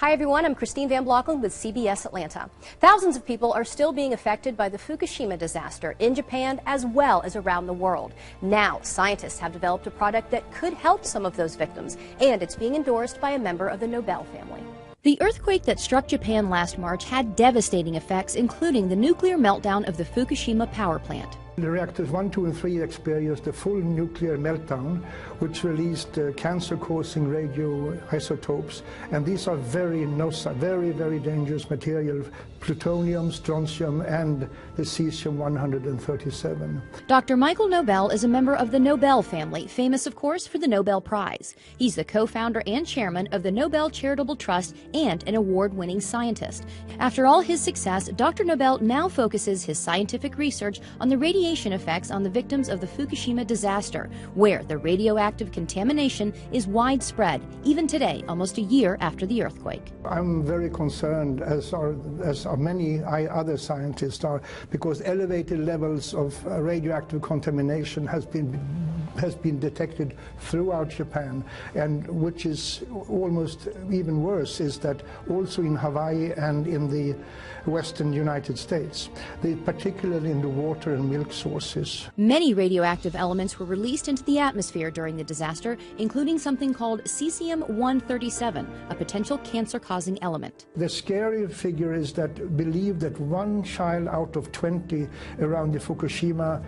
Hi everyone, I'm Christine Van Blockland with CBS Atlanta. Thousands of people are still being affected by the Fukushima disaster in Japan as well as around the world. Now, scientists have developed a product that could help some of those victims, and it's being endorsed by a member of the Nobel family. The earthquake that struck Japan last March had devastating effects, including the nuclear meltdown of the Fukushima power plant. The reactors 1, 2, and 3 experienced a full nuclear meltdown, which released cancer-causing radioisotopes, and these are very dangerous material: plutonium, strontium, and the cesium-137. Dr. Michael Nobel is a member of the Nobel family, famous, of course, for the Nobel Prize. He's the co-founder and chairman of the Nobel Charitable Trust and an award-winning scientist. After all his success, Dr. Nobel now focuses his scientific research on the radiation effects on the victims of the Fukushima disaster, where the radioactive contamination is widespread, even today, almost a year after the earthquake. I'm very concerned, as are many other scientists are, because elevated levels of radioactive contamination has been detected throughout Japan, and which is almost even worse is that also in Hawaii and in the western United States, particularly in the water and milk sources. Many radioactive elements were released into the atmosphere during the disaster, including something called cesium-137, a potential cancer-causing element. The scary figure is that believe that 1 child out of 20 around the Fukushima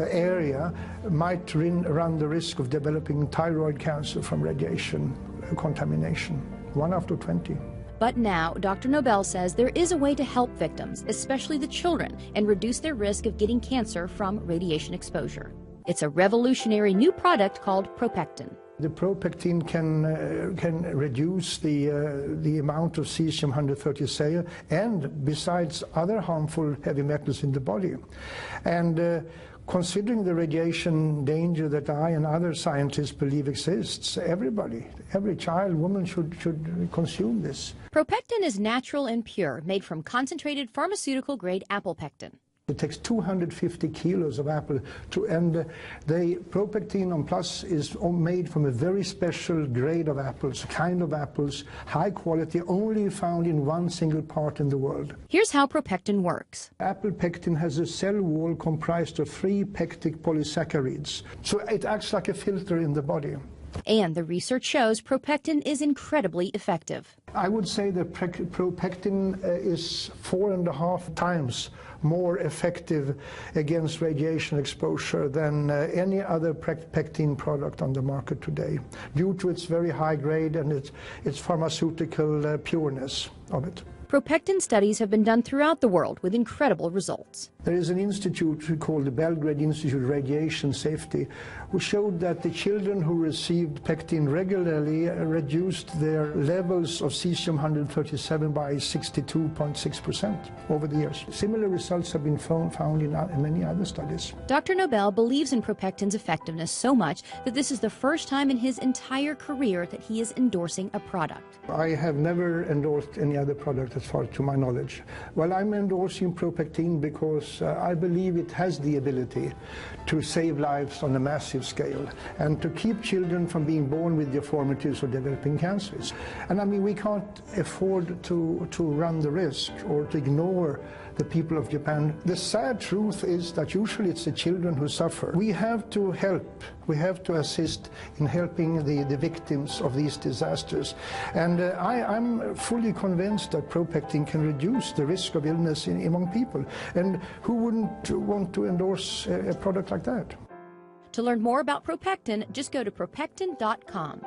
area might run the risk of developing thyroid cancer from radiation contamination. 1 out of 20. But now, Dr. Nobel says there is a way to help victims, especially the children, and reduce their risk of getting cancer from radiation exposure. It's a revolutionary new product called ProPectin. The ProPectin can reduce the amount of cesium-137 and besides other harmful heavy metals in the body. And considering the radiation danger that I and other scientists believe exists, every child, woman should consume this. ProPectin is natural and pure, made from concentrated pharmaceutical-grade apple pectin. It takes 250 kilos of apple and the ProPectin on Plus is made from a very special grade of apples, kind of apples, high quality, only found in one single part in the world. Here's how ProPectin works. Apple pectin has a cell wall comprised of 3 pectic polysaccharides, so it acts like a filter in the body. And the research shows ProPectin is incredibly effective. I would say that ProPectin is 4.5 times more effective against radiation exposure than any other pectin product on the market today, due to its very high grade and its pharmaceutical pureness of it. ProPectin studies have been done throughout the world with incredible results. There is an institute called the Belgrade Institute of Radiation Safety, who showed that the children who received pectin regularly reduced their levels of cesium-137 by 62.6% over the years. Similar results have been found in many other studies. Dr. Nobel believes in ProPectin's effectiveness so much that this is the first time in his entire career that he is endorsing a product. I have never endorsed any other product as far to my knowledge. Well, I'm endorsing ProPectin because I believe it has the ability to save lives on a massive scale and to keep children from being born with deformities or developing cancers. And I mean, we can't afford to run the risk or to ignore the people of Japan. The sad truth is that usually it's the children who suffer. We have to help, we have to assist in helping the victims of these disasters. And I'm fully convinced that ProPectin can reduce the risk of illness among people. And who wouldn't want to endorse a product like that? To learn more about ProPectin, just go to ProPectin.com.